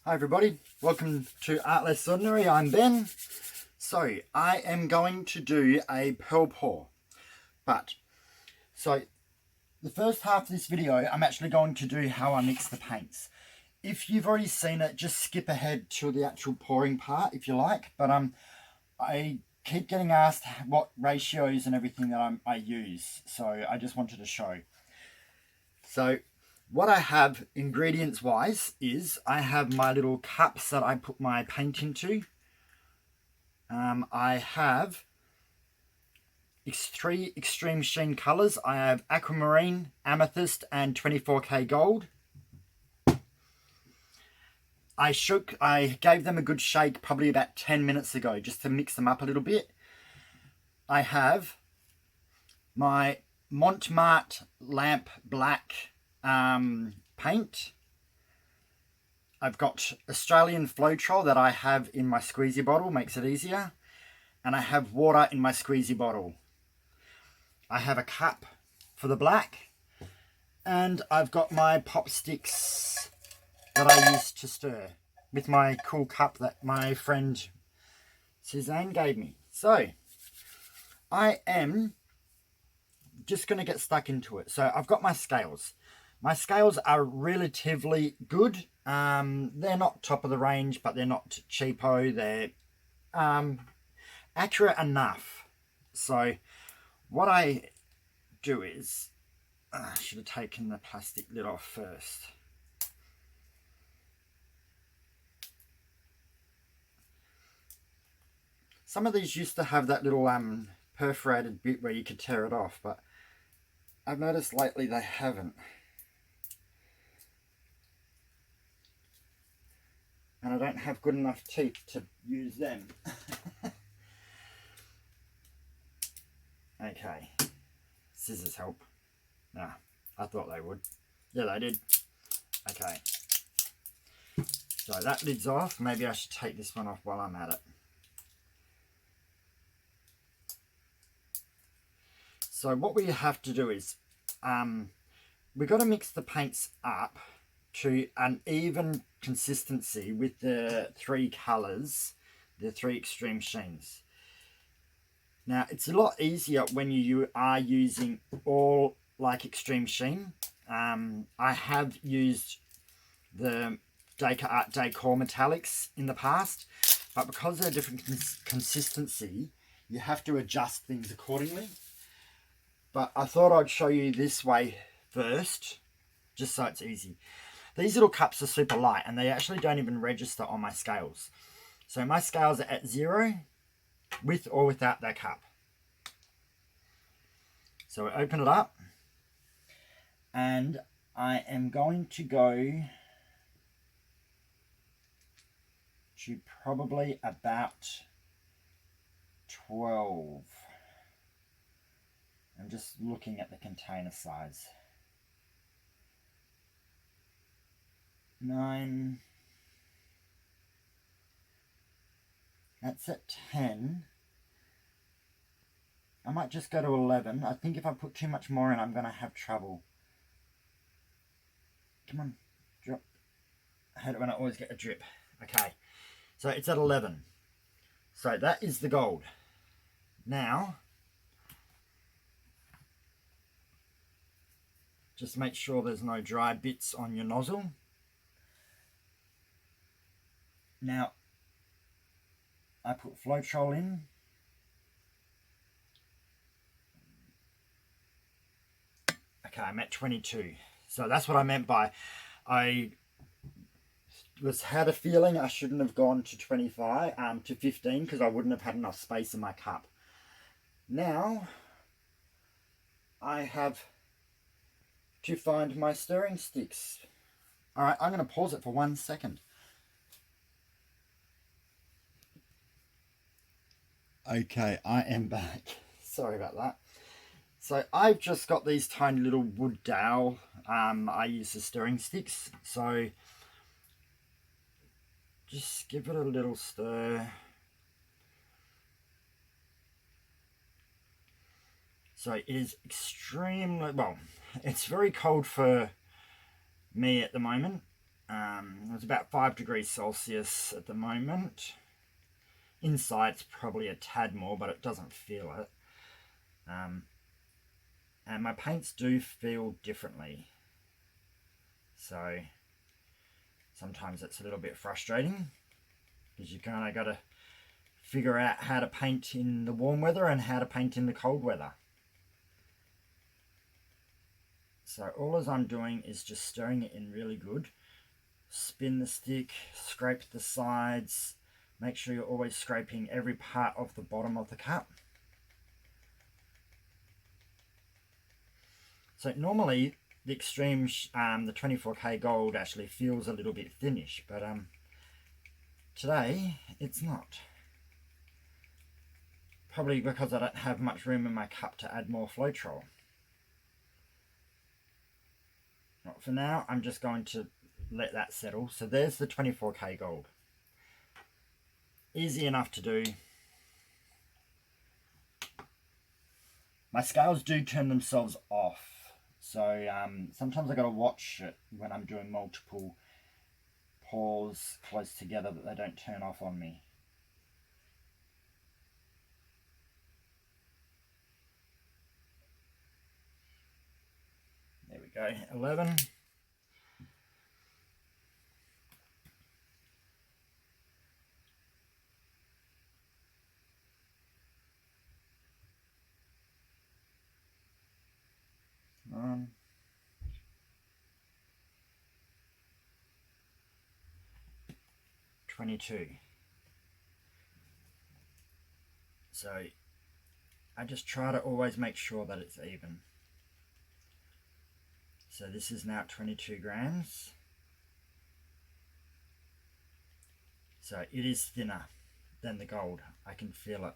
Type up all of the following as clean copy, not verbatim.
Hi everybody, welcome to Art Less Ordinary. I'm Ben. So I am going to do a pearl pour, so the first half of this video I'm actually going to do how I mix the paints. If you've already seen it, just skip ahead to the actual pouring part if you like, but I keep getting asked what ratios and everything that I use, so I just wanted to show. So what I have ingredients wise is I have my little cups that I put my paint into. I have three extreme sheen colours. I have aquamarine, amethyst and 24K gold. I gave them a good shake probably about 10 minutes ago just to mix them up a little bit. I have my marte lamp black paint. I've got Australian floetrol that I have in my squeezy bottle, makes it easier. And I have water in my squeezy bottle. I have a cup for the black. And I've got my pop sticks that I use to stir with my cool cup that my friend Suzanne gave me. So I am just going to get stuck into it. So I've got my scales. My scales are relatively good. They're not top of the range, but they're not cheapo. They're accurate enough. So what I do is, I should have taken the plastic lid off first. Some of these used to have that little perforated bit where you could tear it off, but I've noticed lately they haven't. And I don't have good enough teeth to use them. Okay. Scissors help. Nah, I thought they would. Yeah, they did. Okay. So that lid's off. Maybe I should take this one off while I'm at it. So what we have to do is, we've got to mix the paints up to an even consistency with the three colours, the three extreme sheens. Now it's a lot easier when you are using all like extreme sheen. I have used the decoart metallics in the past, but because they're different consistency, you have to adjust things accordingly. But I thought I'd show you this way first, just so it's easy. These little cups are super light and they actually don't even register on my scales. So my scales are at 0 with or without that cup. So I open it up and I am going to go to probably about 12. I'm just looking at the container size. 9. That's at 10. I might just go to 11. I think if I put too much more in, I'm going to have trouble. Come on, drop. I hate it when I always get a drip. Okay, so it's at 11. So that is the gold. Now, just make sure there's no dry bits on your nozzle. Now, I put floetrol in. Okay, I'm at 22. So that's what I meant by I had a feeling I shouldn't have gone to 25, to 15, because I wouldn't have had enough space in my cup. Now, I have to find my stirring sticks. All right, I'm going to pause it for 1 second. Okay, I am back. Sorry about that. So I've just got these tiny little wood dowel. I use the stirring sticks. So just give it a little stir. So it is extremely, well, it's very cold for me at the moment. It's about 5 degrees Celsius at the moment. Inside it's probably a tad more, but it doesn't feel it. And my paints do feel differently. So sometimes it's a little bit frustrating because you kind of got to figure out how to paint in the warm weather and how to paint in the cold weather. So all as I'm doing is just stirring it in really good. Spin the stick, scrape the sides, make sure you're always scraping every part of the bottom of the cup. So normally the extreme, the 24K gold actually feels a little bit thinnish, but today it's not. Probably because I don't have much room in my cup to add more floetrol. Not for now, I'm just going to let that settle. So there's the 24K gold. Easy enough to do. My scales do turn themselves off. So sometimes I got to watch it when I'm doing multiple pours close together that they don't turn off on me. There we go, 11. Um, 22. So I just try to always make sure that it's even. So this is now 22 grams. So it is thinner than the gold. I can feel it.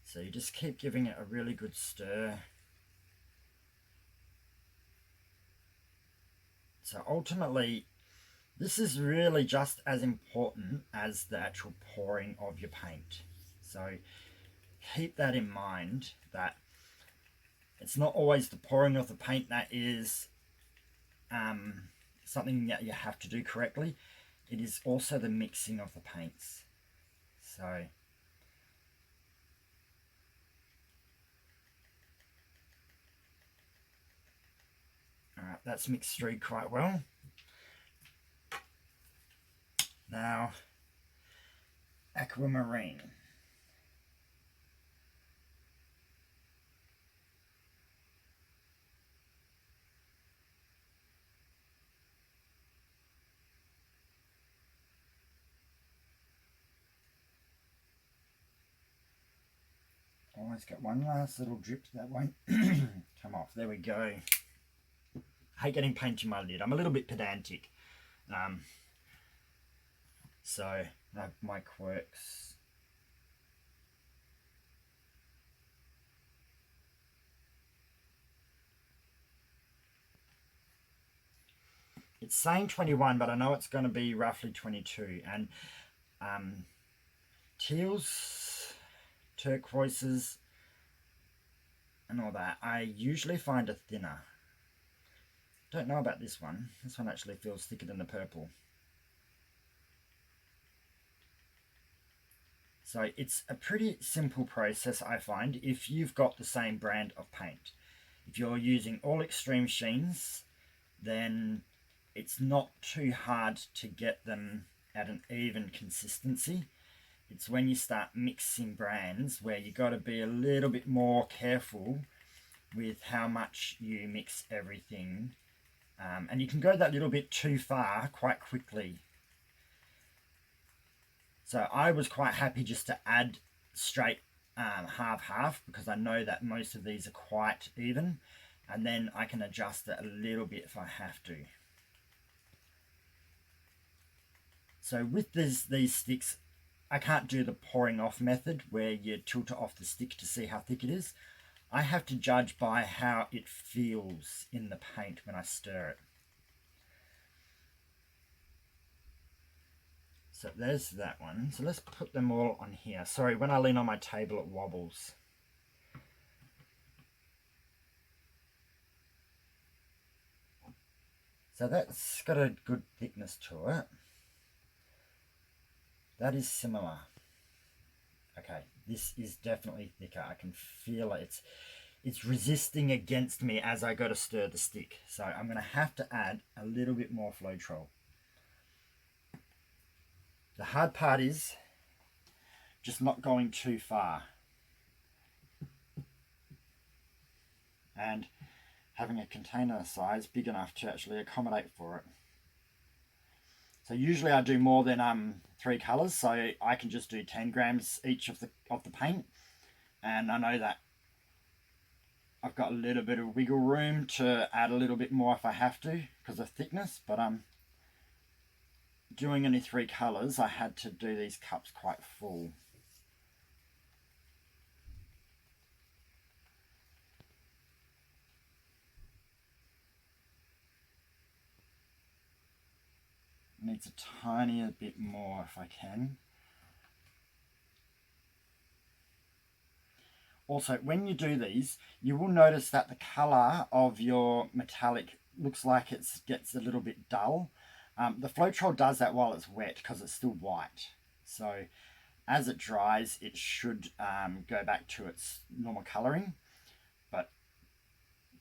So you just keep giving it a really good stir. So ultimately, this is really just as important as the actual pouring of your paint. So keep that in mind, that it's not always the pouring of the paint that is something that you have to do correctly. It is also the mixing of the paints. So alright, that's mixed through quite well. Now, aquamarine. Always get one last little drip that won't come off. There we go. I hate getting paint in my lid. I'm a little bit pedantic. So I have my quirks. It's saying 21, but I know it's going to be roughly 22. And teals, turquoises, and all that, I usually find a thinner. Don't know about this one. This one actually feels thicker than the purple. So it's a pretty simple process, I find, if you've got the same brand of paint. If you're using all extreme sheens, then it's not too hard to get them at an even consistency. It's when you start mixing brands where you got to be a little bit more careful with how much you mix everything. And you can go that little bit too far quite quickly. So I was quite happy just to add straight half-half, because I know that most of these are quite even, and then I can adjust it a little bit if I have to. So with these sticks, I can't do the pouring off method where you tilt it off the stick to see how thick it is. I have to judge by how it feels in the paint when I stir it. So there's that one. So let's put them all on here. Sorry, when I lean on my table it wobbles. So that's got a good thickness to it. That is similar. Okay, this is definitely thicker. I can feel it. It's resisting against me as I go to stir the stick. So I'm going to have to add a little bit more floetrol. The hard part is just not going too far. And having a container size big enough to actually accommodate for it. So usually I do more than 3 colours, so I can just do 10 grams each of the paint, and I know that I've got a little bit of wiggle room to add a little bit more if I have to because of thickness, but doing only 3 colours, I had to do these cups quite full. Needs a tiny bit more if I can. Also, when you do these, you will notice that the colour of your metallic looks like it gets a little bit dull. The floetrol does that while it's wet because it's still white. So as it dries, it should go back to its normal colouring. But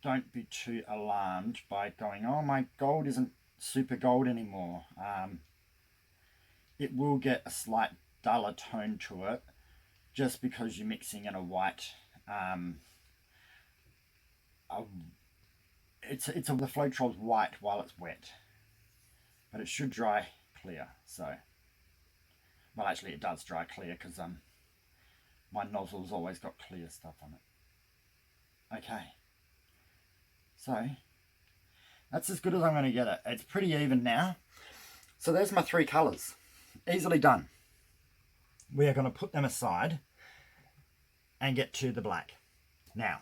don't be too alarmed by going, oh, my gold isn't super gold anymore. It will get a slight duller tone to it just because you're mixing in a white. The floetrol's white while it's wet, but it should dry clear. So, well, actually, it does dry clear because my nozzle's always got clear stuff on it. Okay, so that's as good as I'm going to get it. It's pretty even now. So there's my 3 colours. Easily done. We are going to put them aside and get to the black. Now,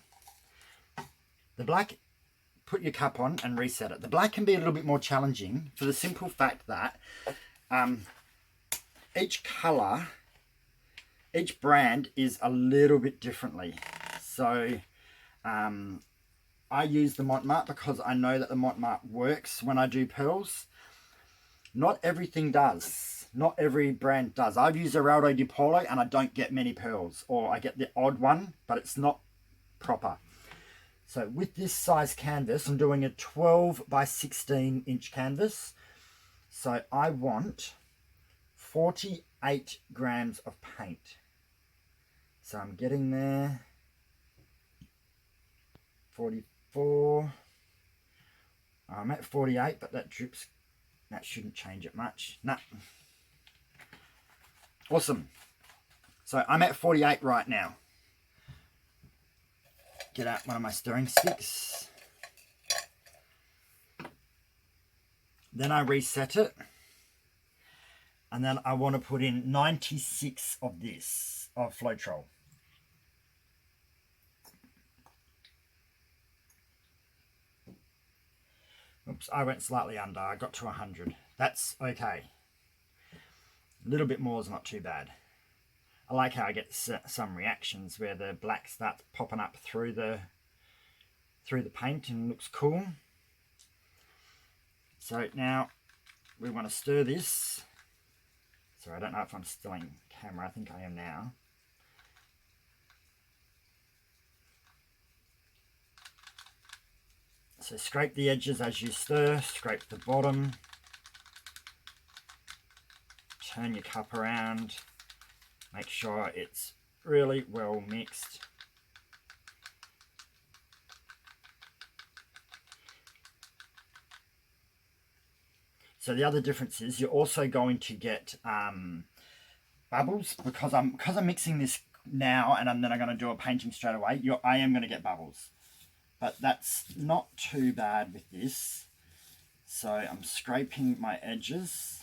the black, put your cup on and reset it. The black can be a little bit more challenging for the simple fact that each colour, each brand is a little bit differently. So I use the Marte because I know that the Marte works when I do pearls. Not everything does. Not every brand does. I've used Geraldo di Polo and I don't get many pearls, or I get the odd one, but it's not proper. So with this size canvas, I'm doing a 12 by 16 inch canvas. So I want 48 grams of paint. So I'm getting there. 44. I'm at 48, but that drips. That shouldn't change it much. Nah. Awesome. So I'm at 48 right now. Get out one of my stirring sticks. Then I reset it. And then I want to put in 96 of this, of floetrol. Oops, I went slightly under. I got to 100. That's okay. A little bit more is not too bad. I like how I get some reactions where the black starts popping up through the paint and looks cool. So now we want to stir this. So I don't know if I'm still in camera. I think I am now. So scrape the edges as you stir, scrape the bottom, turn your cup around, make sure it's really well mixed. So the other difference is you're also going to get bubbles because I'm mixing this now and then I'm going to do a painting straight away. I am going to get bubbles. But that's not too bad with this. So I'm scraping my edges.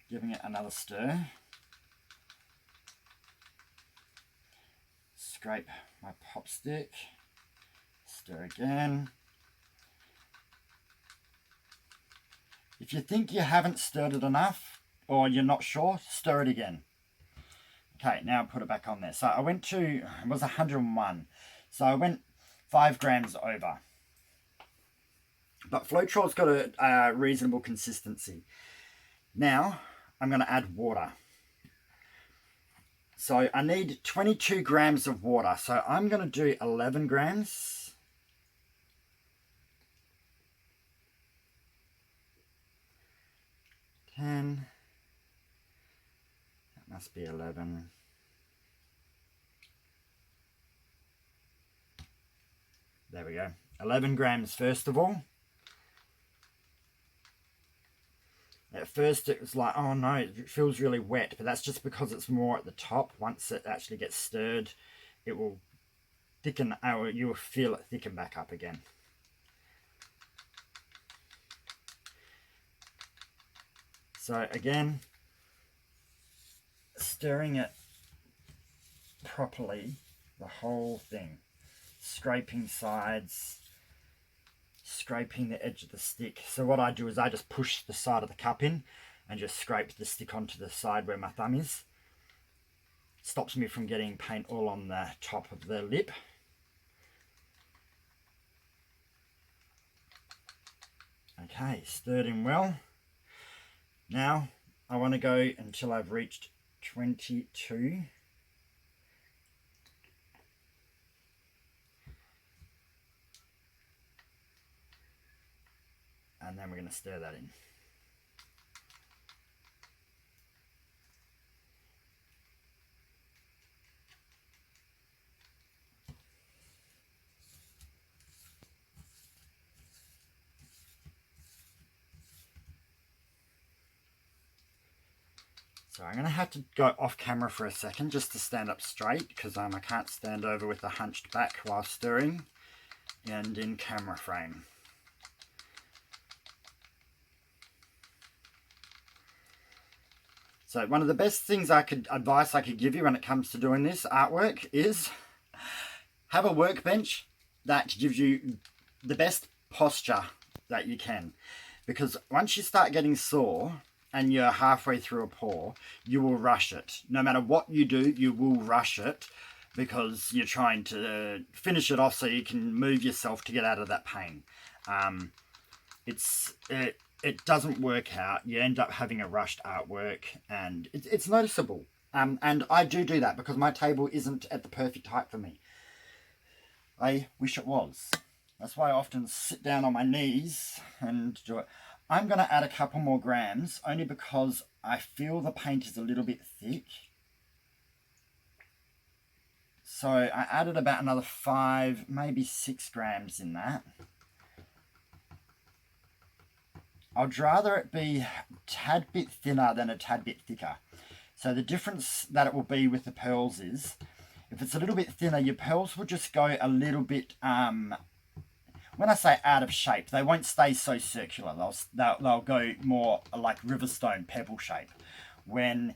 Giving it another stir. Scrape my pop stick. Stir again. If you think you haven't stirred it enough or you're not sure, stir it again. Okay, now put it back on there. So I went to, it was 101. So I went 5 grams over. But floetrol's got a reasonable consistency. Now, I'm going to add water. So I need 22 grams of water. So I'm going to do 11 grams. That must be 11. There we go. 11 grams first of all. At first it was like, oh no, it feels really wet, but that's just because it's more at the top. Once it actually gets stirred, it will thicken, or you will feel it thicken back up again. So again, stirring it properly, the whole thing. Scraping sides, scraping the edge of the stick. So what I do is I just push the side of the cup in and just scrape the stick onto the side where my thumb is. Stops me from getting paint all on the top of the lip. Okay, stirred in well. Now I want to go until I've reached 22. And then we're going to stir that in. So I'm going to have to go off camera for a second just to stand up straight, because I can't stand over with a hunched back while stirring and in camera frame. So one of the best advice I could give you when it comes to doing this artwork is have a workbench that gives you the best posture that you can. Because once you start getting sore and you're halfway through a pour, you will rush it. No matter what you do, you will rush it because you're trying to finish it off so you can move yourself to get out of that pain. It doesn't work out. You end up having a rushed artwork, and it's noticeable. And I do that because my table isn't at the perfect height for me. I wish it was. That's why I often sit down on my knees and do it. I'm going to add a couple more grams only because I feel the paint is a little bit thick. So I added about another 5, maybe 6 grams in that. I'd rather it be a tad bit thinner than a tad bit thicker. So the difference that it will be with the pearls is, if it's a little bit thinner, your pearls will just go a little bit, when I say out of shape, they won't stay so circular. They'll go more like Riverstone pebble shape. When,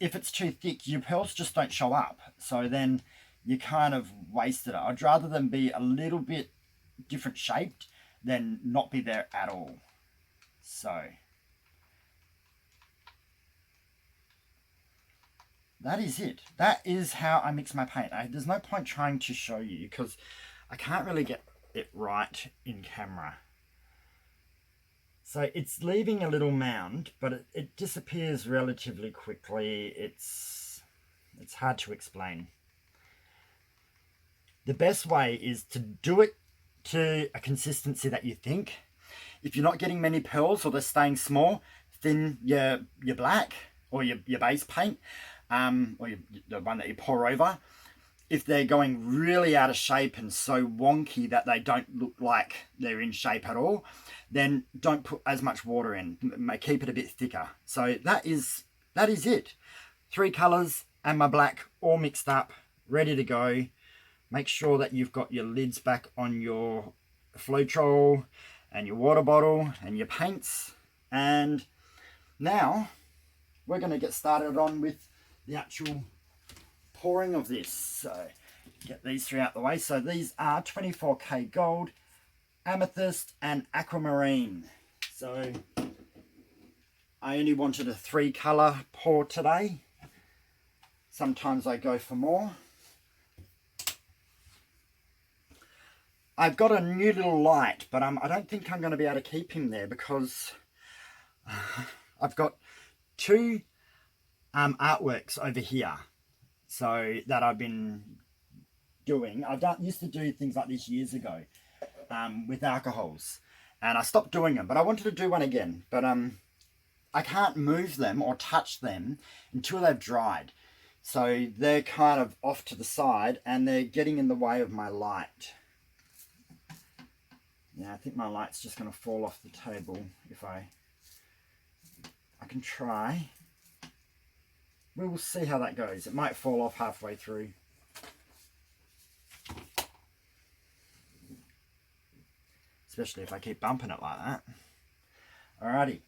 if it's too thick, your pearls just don't show up. So then you kind of wasted it. I'd rather them be a little bit different shaped than not be there at all. So that is it. That is how I mix my paint. There's no point trying to show you because I can't really get it right in camera. So it's leaving a little mound, but it disappears relatively quickly. It's hard to explain. The best way is to do it to a consistency that you think. If you're not getting many pearls or they're staying small, thin your black or your base paint, or the one that you pour over. If they're going really out of shape and so wonky that they don't look like they're in shape at all, then don't put as much water in. Keep it a bit thicker. So that is it. 3 colours and my black all mixed up, ready to go. Make sure that you've got your lids back on your floetrol and your water bottle and your paints. And now we're going to get started on with the actual pouring of this. So get these 3 out the way. So these are 24K gold, amethyst and aquamarine. So I only wanted a 3 colour pour today. Sometimes I go for more. I've got a new little light, but I don't think I'm going to be able to keep him there because I've got two artworks over here, so that I've been doing. Used to do things like this years ago with alcohols, and I stopped doing them, but I wanted to do one again, but I can't move them or touch them until they've dried. So they're kind of off to the side and they're getting in the way of my light. Yeah, I think my light's just going to fall off the table if I can try. We will see how that goes. It might fall off halfway through. Especially if I keep bumping it like that. Alrighty.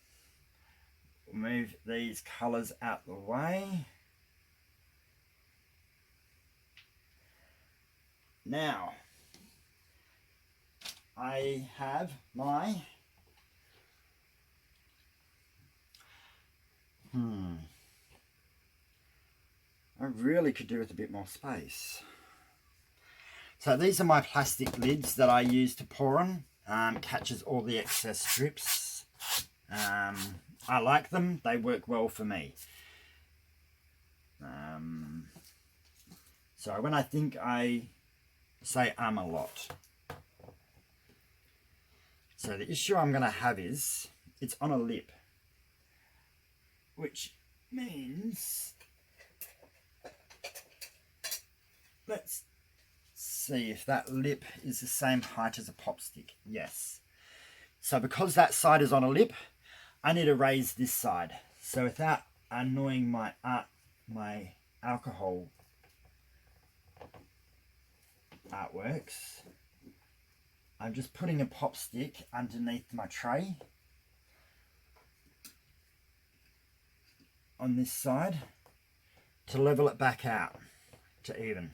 We'll move these colours out the way. Now, I have my I really could do with a bit more space. So these are my plastic lids that I use to pour on. Catches all the excess strips. I like them. They work well for me. So when I think I say a lot. So the issue I'm going to have is it's on a lip, which means let's see if that lip is the same height as a pop stick. Yes. So because that side is on a lip, I need to raise this side. So without annoying my alcohol artworks, I'm just putting a pop stick underneath my tray on this side to level it back out to even.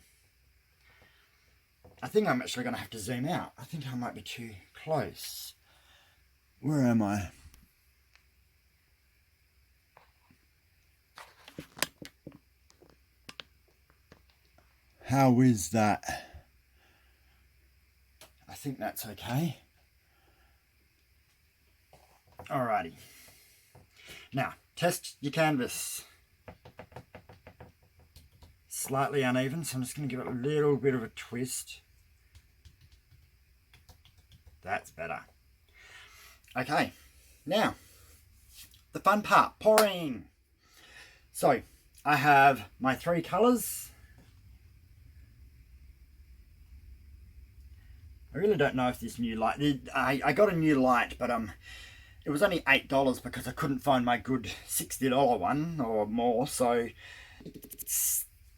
I think I'm actually going to have to zoom out. I think I might be too close. Where am I? How is that? I think that's okay. Alrighty. Now, test your canvas. Slightly uneven, so I'm just going to give it a little bit of a twist. That's better. Okay, now, the fun part, pouring. So, I have my three colours. I really don't know if this new light, I got a new light, but it was only $8 because I couldn't find my good $60 one or more, so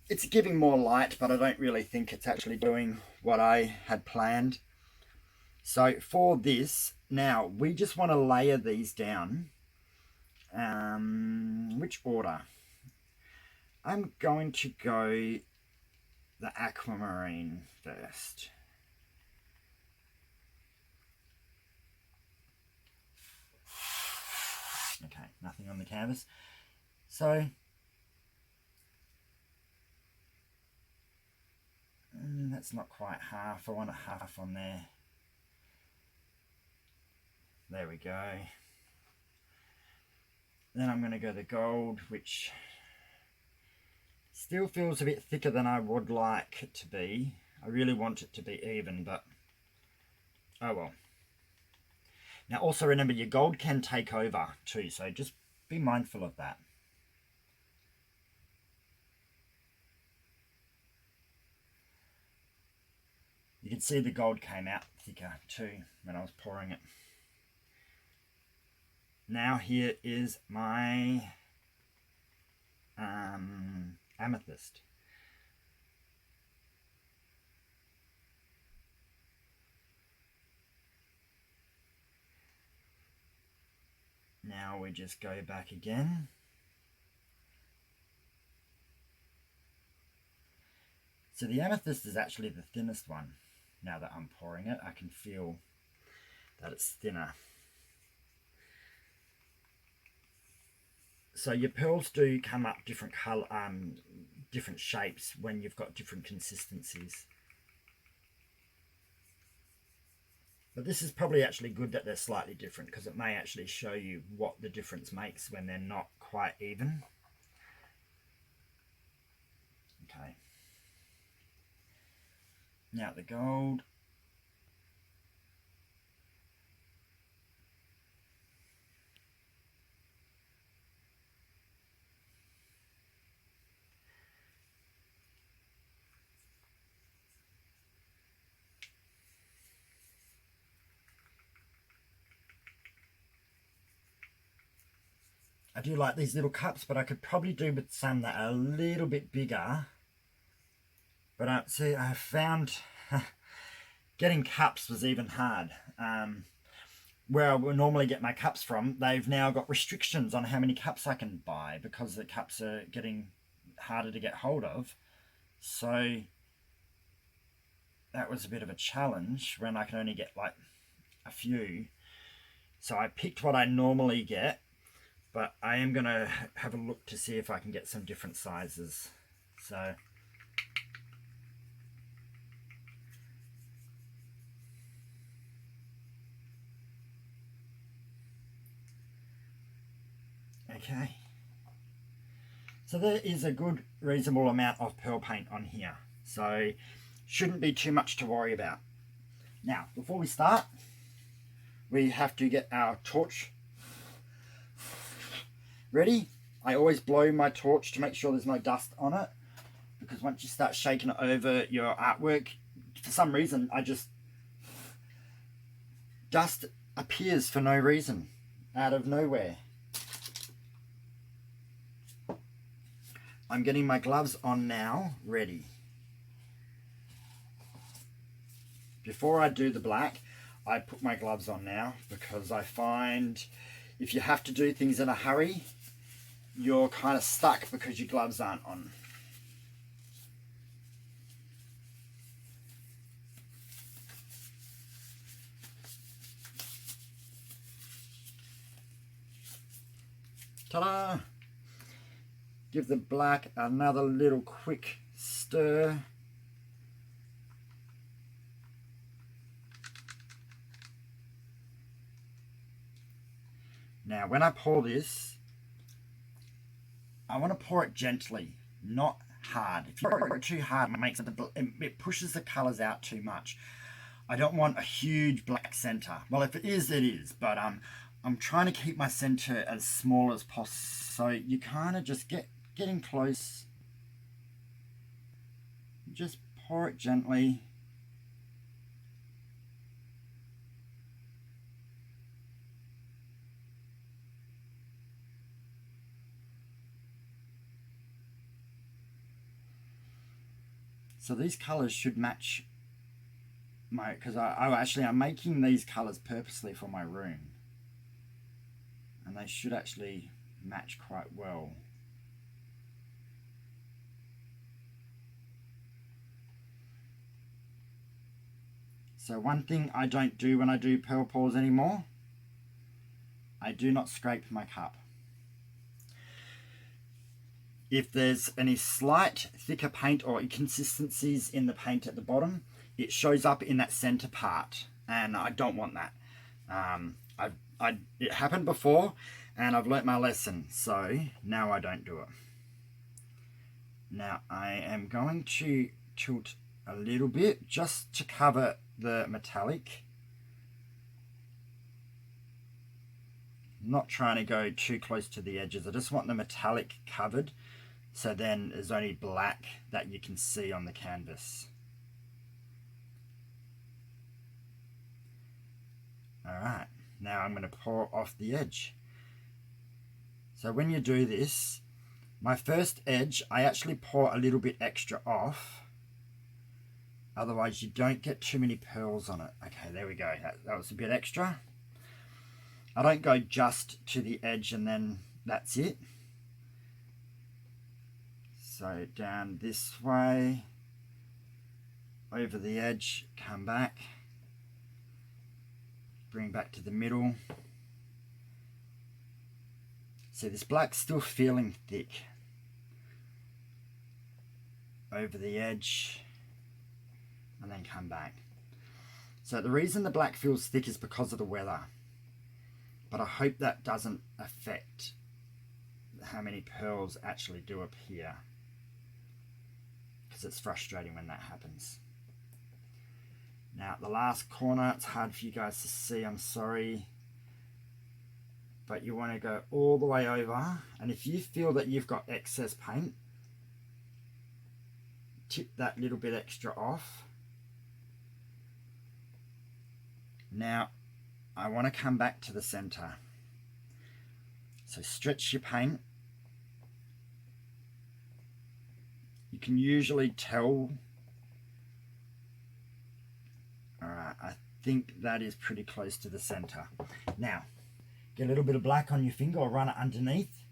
it's giving more light, but I don't really think it's actually doing what I had planned. So for this, now we just want to layer these down. Which order? I'm going to go the aquamarine first. Okay, nothing on the canvas. So that's not quite half. I want a half on there. There we go. Then I'm going to go the gold, which still feels a bit thicker than I would like it to be. I really want it to be even, but oh well. Now also remember, your gold can take over too, so just be mindful of that. You can see the gold came out thicker too when I was pouring it. Now here is my amethyst. Now we just go back again. So the amethyst is actually the thinnest one. Now that I'm pouring it, I can feel that it's thinner. So your pearls do come up different color, different shapes when you've got different consistencies. But this is probably actually good that they're slightly different, because it may actually show you what the difference makes when they're not quite even. Okay. Now the gold. I do like these little cups, but I could probably do with some that are a little bit bigger. But see, I found getting cups was even hard. Where I would normally get my cups from, they've now got restrictions on how many cups I can buy, because the cups are getting harder to get hold of. So that was a bit of a challenge when I can only get like a few. So I picked what I normally get, but I am going to have a look to see if I can get some different sizes. So okay, so there is a good reasonable amount of pearl paint on here, so shouldn't be too much to worry about. Now before we start, we have to get our torch ready. I always blow my torch to make sure there's no dust on it, because once you start shaking it over your artwork, for some reason dust appears for no reason, out of nowhere. I'm getting my gloves on now, ready. Before I do the black, I put my gloves on now, because I find if you have to do things in a hurry, you're kind of stuck because your gloves aren't on. Ta-da! Give the black another little quick stir. Now when I pour this, I want to pour it gently, not hard. If you pour it too hard, it pushes the colours out too much. I don't want a huge black centre. Well, if it is, it is. But I'm trying to keep my centre as small as possible, so you kind of just getting close. Just pour it gently. So these colours should match my, because I'm making these colours purposely for my room, and they should actually match quite well. So one thing I don't do when I do pearl pours anymore, I do not scrape my cup. If there's any slight thicker paint or inconsistencies in the paint at the bottom, it shows up in that center part, and I don't want that. It happened before, and I've learnt my lesson, so now I don't do it. Now I am going to tilt a little bit just to cover the metallic. Not trying to go too close to the edges. I just want the metallic covered, so then there's only black that you can see on the canvas. Alright, now I'm going to pour off the edge. So when you do this, my first edge, I actually pour a little bit extra off. Otherwise you don't get too many pearls on it. Okay, there we go. That was a bit extra. I don't go just to the edge and then that's it. So down this way, over the edge, come back, bring back to the middle. See, this black's still feeling thick. Over the edge, and then come back. So the reason the black feels thick is because of the weather. But I hope that doesn't affect how many pearls actually do appear, because it's frustrating when that happens. Now the last corner, it's hard for you guys to see, I'm sorry. But you want to go all the way over, and if you feel that you've got excess paint, tip that little bit extra off. Now I want to come back to the center. So stretch your paint. You can usually tell. Alright, I think that is pretty close to the center. Now, get a little bit of black on your finger or run it underneath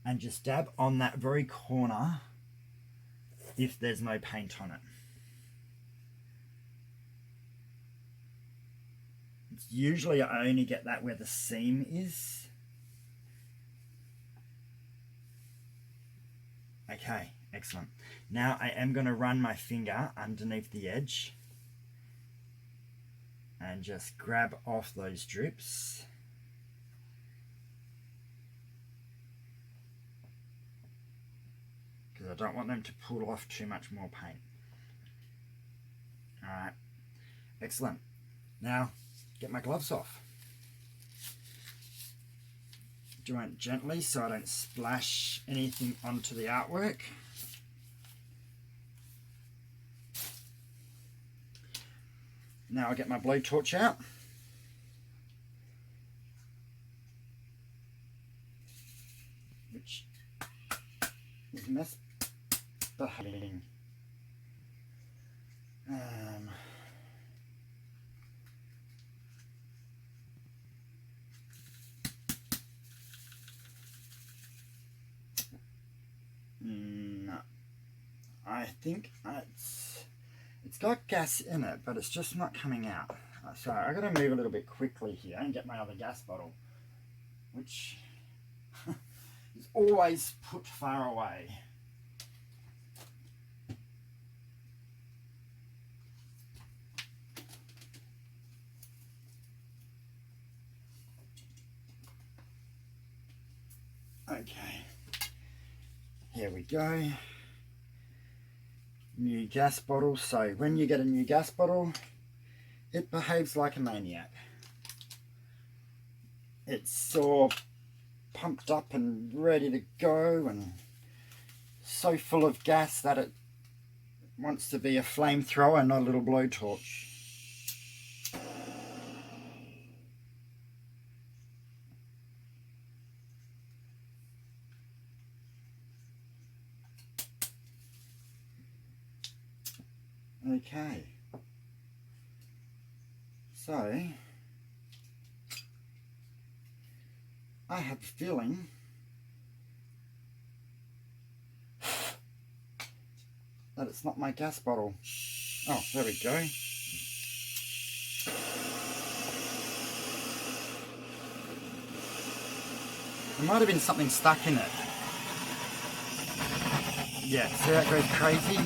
and just dab on that very corner if there's no paint on it. It's usually I only get that where the seam is. Okay, excellent. Now I am going to run my finger underneath the edge and just grab off those drips. Because I don't want them to pull off too much more paint. Alright, excellent. Now, get my gloves off. Do it gently so I don't splash anything onto the artwork. Now I'll get my blowtorch out. Which is misbehaving. No, I think it's got gas in it, but it's just not coming out. So I got to move a little bit quickly here and get my other gas bottle, which is always put far away. Okay, here we go. New gas bottle. So when you get a new gas bottle, it behaves like a maniac. It's all pumped up and ready to go and so full of gas that it wants to be a flamethrower, not a little blowtorch. Okay, so I have a feeling that it's not my gas bottle. Oh, there we go. There might have been something stuck in it. Yeah, see that goes crazy?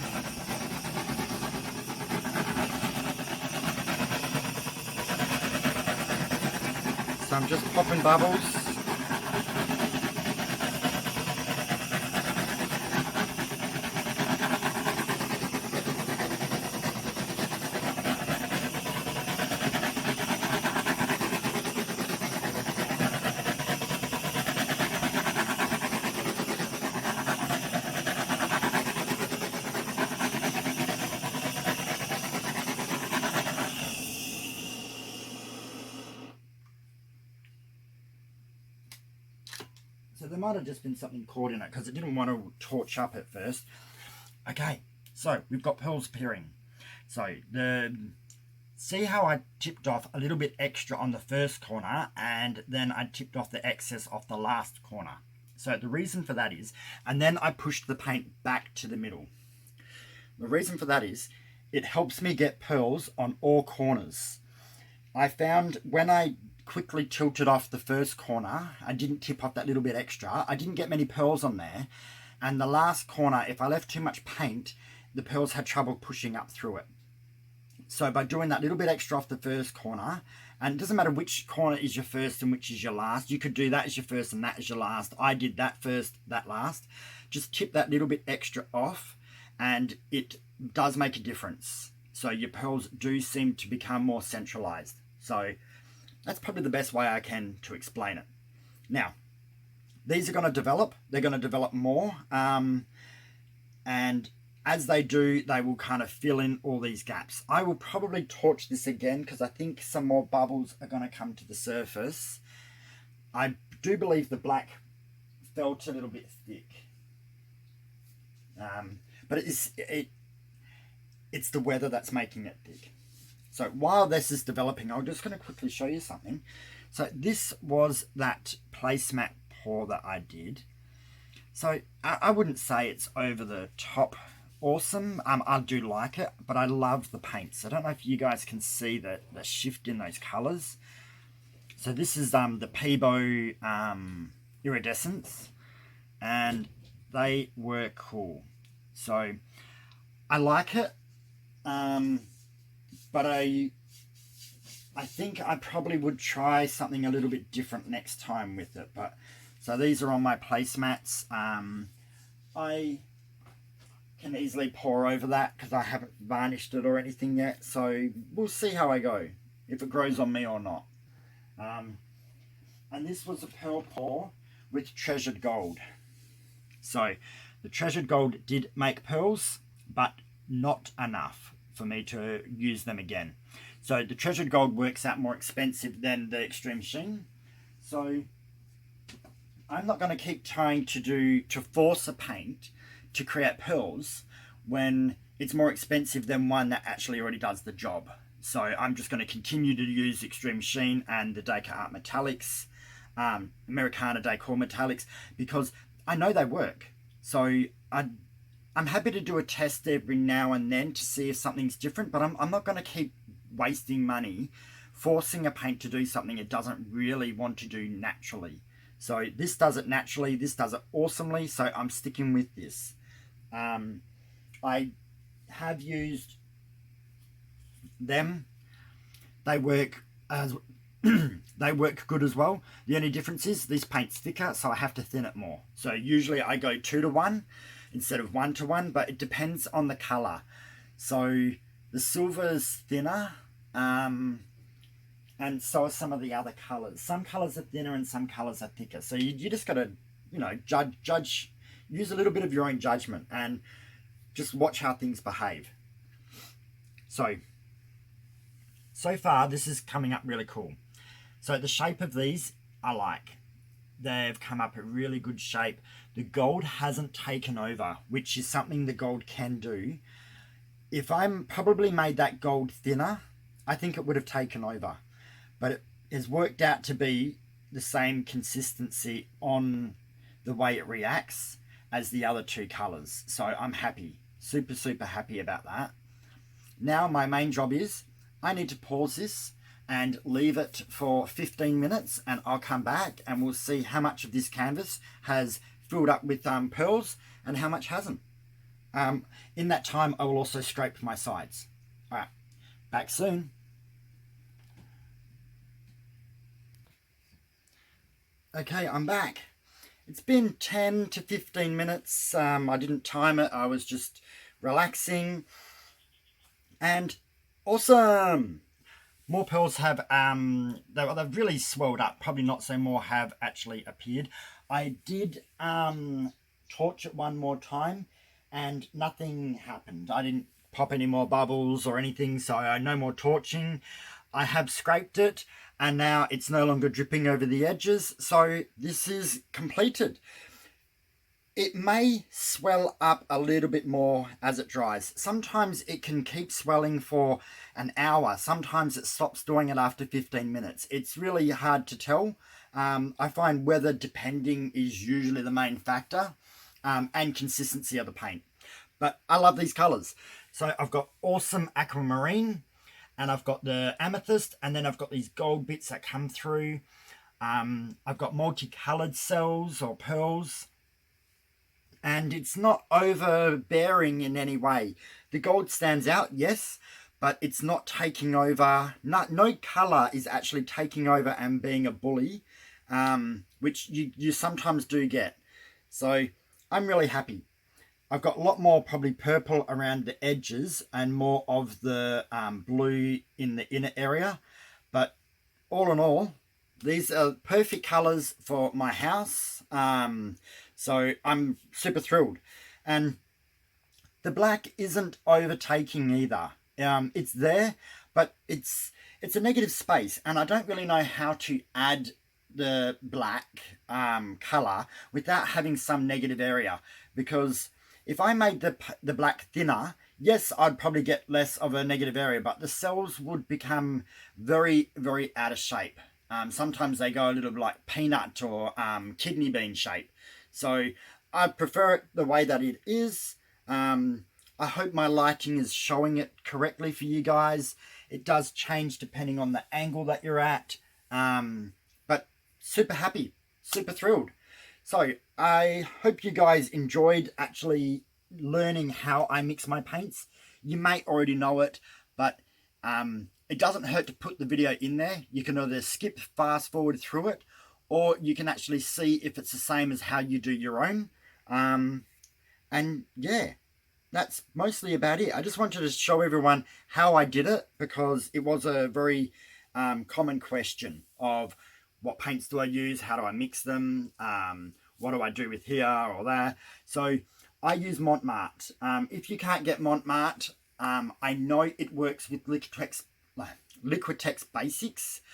So I'm just popping bubbles. So there might have just been something caught in it because it didn't want to torch up at first. Okay, so we've got pearls appearing. So see how I tipped off a little bit extra on the first corner and then I tipped off the excess off the last corner. So the reason for that is, and then I pushed the paint back to the middle. The reason for that is, it helps me get pearls on all corners. I found when I quickly tilted off the first corner, I didn't tip off that little bit extra, I didn't get many pearls on there, and the last corner, if I left too much paint, the pearls had trouble pushing up through it. So by doing that little bit extra off the first corner, and it doesn't matter which corner is your first and which is your last, you could do that as your first and that as your last. I did that first, that last. Just tip that little bit extra off and it does make a difference. So your pearls do seem to become more centralized. So that's probably the best way I can to explain it. Now, these are going to develop. They're going to develop more. And as they do, they will kind of fill in all these gaps. I will probably torch this again because I think some more bubbles are going to come to the surface. I do believe the black felt a little bit thick. But it's the weather that's making it thick. So while this is developing, I'm just going to quickly show you something. So this was that placemat pour that I did. So I wouldn't say it's over the top awesome. I do like it, but I love the paints. I don't know if you guys can see the shift in those colors. So this is the Peebo iridescence, and they were cool. So I like it, but I think I probably would try something a little bit different next time with it. But so these are on my placemats. I can easily pour over that because I haven't varnished it or anything yet. So we'll see how I go, if it grows on me or not. And this was a pearl pour with treasured gold. So the treasured gold did make pearls, but not enough for me to use them again. So the treasured gold works out more expensive than the extreme sheen. So I'm not going to keep trying to force a paint to create pearls when it's more expensive than one that actually already does the job. So I'm just going to continue to use extreme sheen and the decoart metallics, Americana decor metallics, because I know they work. So I'm happy to do a test every now and then to see if something's different, but I'm not going to keep wasting money forcing a paint to do something it doesn't really want to do naturally. So this does it naturally, this does it awesomely, so I'm sticking with this. I have used them. They work as they work good as well. The only difference is this paint's thicker, so I have to thin it more. So usually I go 2 to 1 instead of 1 to 1, but it depends on the color. So the silver's thinner, and so are some of the other colors. Some colors are thinner and some colors are thicker. So you just got to, judge, use a little bit of your own judgment and just watch how things behave. So far this is coming up really cool. So the shape of these I like. They've come up a really good shape. The gold hasn't taken over, which is something the gold can do. If I'm probably made that gold thinner, I think it would have taken over. But it has worked out to be the same consistency on the way it reacts as the other two colors. So I'm happy, super happy about that. Now my main job is I need to pause this and leave it for 15 minutes, and I'll come back and we'll see how much of this canvas has filled up with pearls and how much hasn't. In that time I will also scrape my sides. Alright, back soon. Okay, I'm back. It's been 10 to 15 minutes. I didn't time it. I was just relaxing. And awesome! More pearls have, they've really swelled up. Probably not so more have actually appeared. I did torch it one more time and nothing happened. I didn't pop any more bubbles or anything, so no more torching. I have scraped it and now it's no longer dripping over the edges, so this is completed. It may swell up a little bit more as it dries. Sometimes it can keep swelling for an hour. Sometimes it stops doing it after 15 minutes. It's really hard to tell. I find weather depending is usually the main factor, and consistency of the paint. But I love these colors. So I've got awesome aquamarine, and I've got the amethyst, and then I've got these gold bits that come through. I've got multicolored cells or pearls, and it's not overbearing in any way. The gold stands out, yes, but it's not taking over. No colour is actually taking over and being a bully, which you sometimes do get. So I'm really happy. I've got a lot more probably purple around the edges and more of the blue in the inner area. But all in all, these are perfect colours for my house. So I'm super thrilled. And the black isn't overtaking either. It's there, but it's a negative space, and I don't really know how to add the black colour without having some negative area, because if I made the black thinner, yes, I'd probably get less of a negative area, but the cells would become very, very out of shape. Sometimes they go a little like peanut or kidney bean shape. So I prefer it the way that it is. I hope my lighting is showing it correctly for you guys. It does change depending on the angle that you're at. But super happy, super thrilled. So I hope you guys enjoyed actually learning how I mix my paints. You may already know it, but it doesn't hurt to put the video in there. You can either skip fast forward through it, or you can actually see if it's the same as how you do your own. And yeah, that's mostly about it. I just wanted to show everyone how I did it, because it was a very common question of what paints do I use, how do I mix them, what do I do with here or there. So I use Marte. If you can't get Marte, I know it works with Liquitex Basics.